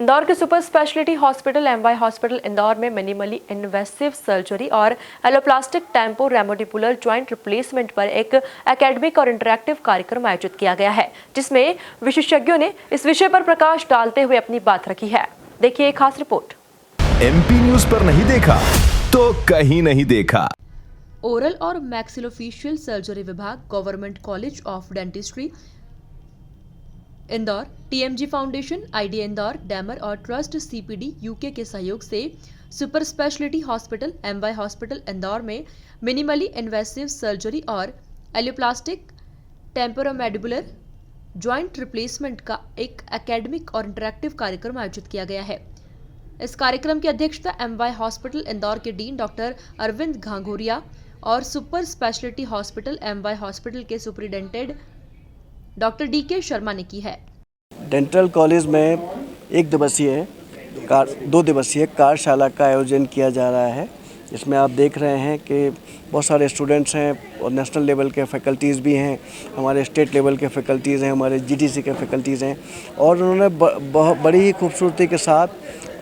इंदौर के super speciality hospital MY hospital Indore में minimally invasive surgery और एलोप्लास्टिक टेम्पो रेमोडिपुलर ज्वाइंट रिप्लेसमेंट पर एक एकेडमिक और इंटरैक्टिव कार्यक्रम आयोजित किया गया है, जिसमें विशेषज्ञों ने इस विषय पर प्रकाश डालते हुए अपनी बात रखी है। देखिए एक खास रिपोर्ट। एमपी न्यूज पर नहीं देखा तो कहीं नहीं देखा। ओरल और मैक्सिलोफेशियल सर्जरी विभाग, government college of dentistry Indore, TMG foundation, idea Indore, dammar और ट्रस्ट सीपीडी यूके के सहयोग से super speciality hospital MY hospital Indore में मिनिमली इन्वेसिव सर्जरी और एलोप्लास्टिक टेम्पोरोमैंडिबुलर ज्वाइंट रिप्लेसमेंट का एक एकेडमिक और इंटरैक्टिव कार्यक्रम आयोजित किया गया है। इस कार्यक्रम की अध्यक्षता एमवाई हॉस्पिटल इंदौर के डीन डॉक्टर अरविंद घांघोरिया और super speciality hospital MY hospital के सुपरिटेंडेंट डॉक्टर डीके शर्मा ने की है। डेंटल कॉलेज में 2 दिवसीय कार्यशाला का आयोजन किया जा रहा है। इसमें आप देख रहे हैं कि बहुत सारे स्टूडेंट्स हैं और नेशनल लेवल के फैकल्टीज़ भी हैं, हमारे स्टेट लेवल के फैकल्टीज़ हैं, हमारे जीडीसी के फैकल्टीज़ हैं, और उन्होंने बहुत बड़ी ही खूबसूरती के साथ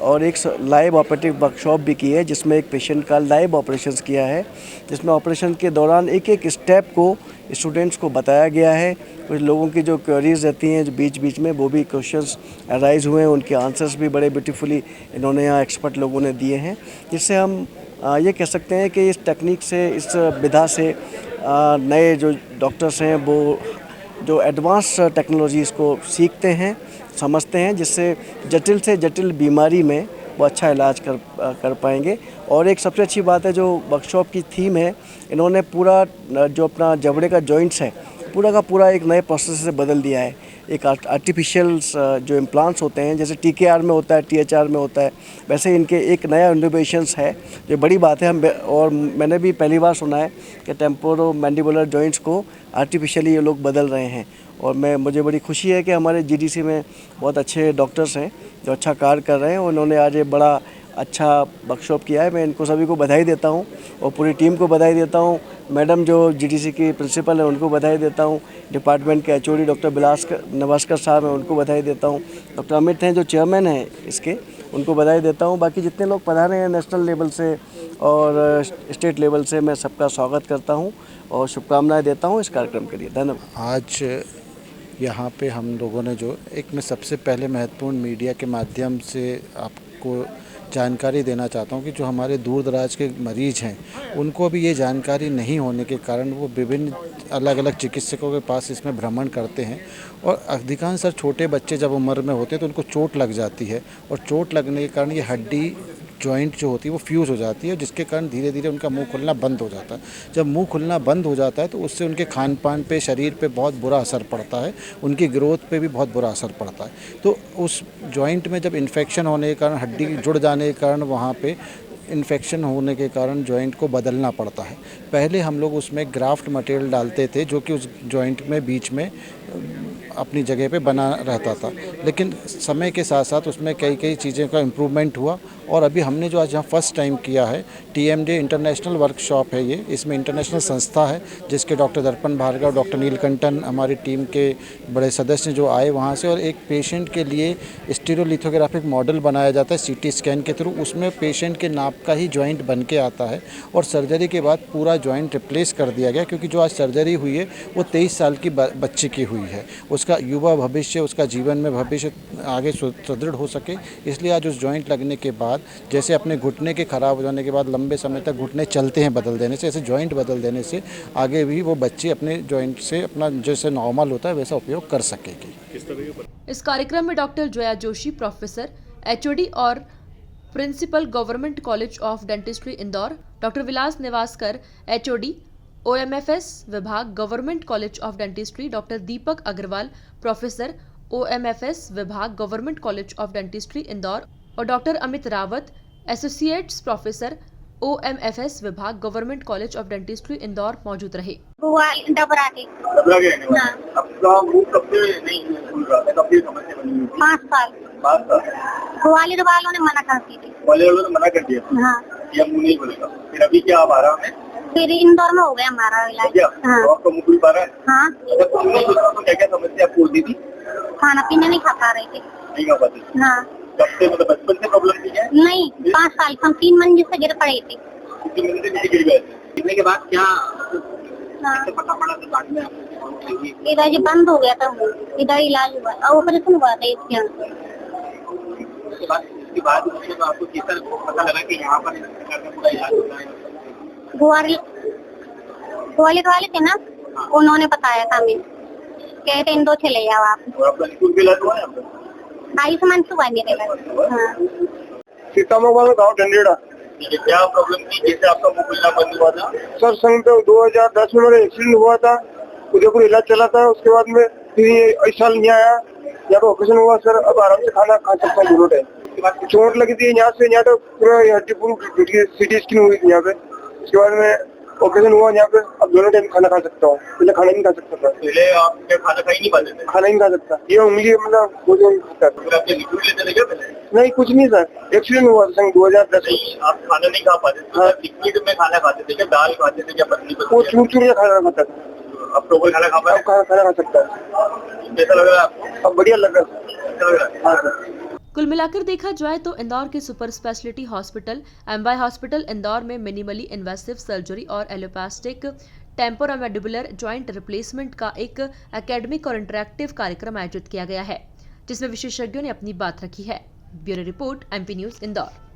और एक लाइव ऑपरेटिव वर्कशॉप भी की है, जिसमें एक पेशेंट का लाइव ऑपरेशंस किया है, जिसमें ऑपरेशन के दौरान एक एक स्टेप को स्टूडेंट्स को बताया गया है। कुछ लोगों की जो क्वेरीज रहती हैं जो बीच बीच में, वो भी क्वेश्चंस अराइज हुए हैं, उनके आंसर्स भी बड़े ब्यूटीफुली इन्होंने यहाँ एक्सपर्ट लोगों ने दिए हैं, जिससे हम ये कह सकते हैं कि इस टेक्निक से, इस विधा से नए जो डॉक्टर्स हैं वो जो एडवांस टेक्नोलॉजीज़ को सीखते हैं, समझते हैं, जिससे जटिल से जटिल बीमारी में वो अच्छा इलाज कर पाएंगे। और एक सबसे अच्छी बात है, जो वर्कशॉप की थीम है, इन्होंने पूरा जो अपना जबड़े का जॉइंट्स है पूरा का पूरा एक नए प्रोसेस से बदल दिया है। एक आर्टिफिशियल जो इम्प्लांट्स होते हैं, जैसे टीकेआर में होता है, टीएचआर में होता है, वैसे इनके एक नया इनोवेशंस है, जो बड़ी बात है। और मैंने भी पहली बार सुना है कि टेम्पोरोमैंडिबुलर जॉइंट्स को आर्टिफिशियली ये लोग बदल रहे हैं। और मुझे बड़ी खुशी है कि हमारे जीडीसी में बहुत अच्छे डॉक्टर्स हैं जो अच्छा कार्य कर रहे हैं। उन्होंने आज ये बड़ा अच्छा वर्कशॉप किया है। मैं इनको सभी को बधाई देता हूँ और पूरी टीम को बधाई देता हूँ। मैडम जो जीडीसी की प्रिंसिपल है उनको बधाई देता हूँ। डिपार्टमेंट के एचओडी डॉक्टर नवास्कर साहब हैं, उनको बधाई देता हूँ। डॉक्टर अमित हैं जो चेयरमैन हैं इसके, उनको बधाई देता हूँ। बाकी जितने लोग पधारे हैं नेशनल लेवल से और स्टेट लेवल से, मैं सबका स्वागत करता हूँ और शुभकामनाएँ देता हूँ इस कार्यक्रम के लिए। धन्यवाद। आज यहाँ पे हम लोगों ने जो मैं सबसे पहले महत्वपूर्ण मीडिया के माध्यम से आपको जानकारी देना चाहता हूँ कि जो हमारे दूर दराज के मरीज हैं उनको भी ये जानकारी नहीं होने के कारण वो विभिन्न अलग अलग चिकित्सकों के पास इसमें भ्रमण करते हैं, और अधिकांश छोटे बच्चे जब उम्र में होते हैं तो उनको चोट लग जाती है, और चोट लगने के कारण ये हड्डी जॉइंट जो होती है वो फ्यूज़ हो जाती है, जिसके कारण धीरे धीरे उनका मुंह खुलना बंद हो जाता है। जब मुंह खुलना बंद हो जाता है तो उससे उनके खान पान पे, शरीर पे बहुत बुरा असर पड़ता है, उनकी ग्रोथ पे भी बहुत बुरा असर पड़ता है। तो उस जॉइंट में जब इन्फेक्शन होने के कारण, हड्डी जुड़ जाने के कारण, वहाँ पे इन्फेक्शन होने के कारण जॉइंट को बदलना पड़ता है। पहले हम लोग उसमें ग्राफ्ट मटेरियल डालते थे जो कि उस जॉइंट में बीच में अपनी जगह पे बना रहता था, लेकिन समय के साथ साथ उसमें कई चीज़ें का इम्प्रूवमेंट हुआ। और अभी हमने जो आज यहाँ फर्स्ट टाइम किया है, टीएमजे इंटरनेशनल वर्कशॉप है ये, इसमें इंटरनेशनल संस्था है जिसके डॉक्टर दर्पण भार्गव, डॉक्टर नीलकंठन हमारी टीम के बड़े सदस्य जो आए वहाँ से, और एक पेशेंट के लिए स्टीरियोलिथोग्राफिक मॉडल बनाया जाता है सीटी स्कैन के थ्रू। उसमें पेशेंट के नाप का ही जॉइंट बन के आता है, और सर्जरी के बाद पूरा जॉइंट रिप्लेस कर दिया गया, क्योंकि जो आज सर्जरी हुई है वो 23 साल की बच्चे की हुई है। उसका युवा भविष्य, उसका जीवन में भविष्य आगे सुदृढ़ हो सके, इसलिए आज उस जॉइंट लगने के बाद, जैसे अपने घुटने के ख़राब हो जाने के बाद लंबे समय तक घुटने चलते हैं बदल देने से, ऐसे जॉइंट बदल देने से आगे भी वो बच्चे अपने जॉइंट से अपना जैसे नॉर्मल होता है वैसा उपयोग कर सकेगी। इस कार्यक्रम में doctor Jaya Joshi, professor, HOD और principal, government college of dentistry Indore, doctor Vilas Niwaskar, HOD OMFS विभाग, government college of dentistry, doctor Deepak Agarwal, professor, OMFS विभाग, government college of dentistry Indore, और doctor Amit Rawat, associates professor, OMFS विभाग, government college of dentistry Indore मौजूद रहे। डबरा के हाँ। आपका मुंह कब से नहीं खुल रहा था? कब से समस्या बनी हुई थी? 5 साल। ग्वालियर वालों ने मना कर दी थी। ग्वालियर वालों ने मना कर दिया? हाँ। ये मुंह नहीं खुलेगा। फिर अभी क्या आप आ रहा है? फिर इंदौर में हो गया हमारा इलाज। हाँ। तो आपका मुंह खुल पा रहा है? हाँ। जब मुंह नहीं खुल रहा तो क्या क्या समस्या आपको होती थी? खाना पीना नहीं खा पा रही थी। नहीं खा पाती? हाँ। कब से मतलब बचपन से प्रॉब्लम थी क्या? नहीं, 5 साल हम 3 मंजिल से गिर पड़ी थी। 3 महीने से नीचे गिर गए थे। गिरने के बाद क्या हाँ, कैसे पता पड़ा था बाद में आपको? इधर जो बंद हो गया था, इधर इलाज हुआ, ऑपरेशन हुआ था इसके यहाँ। उसके बाद उसमें तो आपको किस तरह पता लगा कि यहाँ पर इस प्रकार का पूरा इलाज होता है? ग्वालियर वाले थे ना, उन्होंने बताया था हमें, कहते इंदौर चले जाओ आप। और आपका निःशुल्क इलाज हुआ है आपका? आयुष्मान से हुआ मेरे पास। हाँ, सीतामढ़ी में गाँव ढंडेड़ा। ये क्या प्रॉब्लम थी, जैसे आपका मुंह खुलना बंद हुआ था? सर संग 2010 में मेरा एक्सीडेंट हुआ था, उदयपुर इलाज चला था। उसके बाद में फिर ये इस साल यहाँ आया, यहाँ पे ऑपरेशन हुआ सर। अब आराम से खाना खा सकता हूँ दोनों टाइम। चोट लगी थी यहाँ से, यहाँ तो पूरा हड्डी पूरी सिटी स्किन हुई थी यहाँ पे। उसके बाद में ऑपरेशन हुआ यहाँ पे, अब दोनों टाइम खाना खा सकता हूँ। पहले खाना नहीं खा सकता था, पहले आप क्या खाना खा ही नहीं पाते थे? खाना नहीं खा सकता। ये उंगली मतलब भोजन खाता था। फिर आपके लिक्विड लेते थे क्या पहले? नहीं कुछ नहीं सर, एक्सीडेंट हुआ था संग 2010 में। नहीं, आप खाना नहीं खा पाते थे? हाँ। लिक्विड में खाना खाते थे क्या? दाल खाते थे क्या? पत्नी वो चूर चूर के खाना खाता था। अब प्रॉपर खाना खा पाए? अब खाना खा सकता है। कैसा लग रहा है आपको? अब बढ़िया लग रहा है। कैसा लग रहा है? हाँ सर। कुल मिलाकर देखा जाए तो इंदौर के super speciality hospital MY hospital Indore में मिनिमली इन्वेसिव सर्जरी और एलोपैस्टिक टेम्पोरामेंडिबुलर जॉइंट रिप्लेसमेंट का एक एकेडमिक और इंटरैक्टिव कार्यक्रम आयोजित किया गया है, जिसमें विशेषज्ञों ने अपनी बात रखी है। Bureau report, MP news Indore.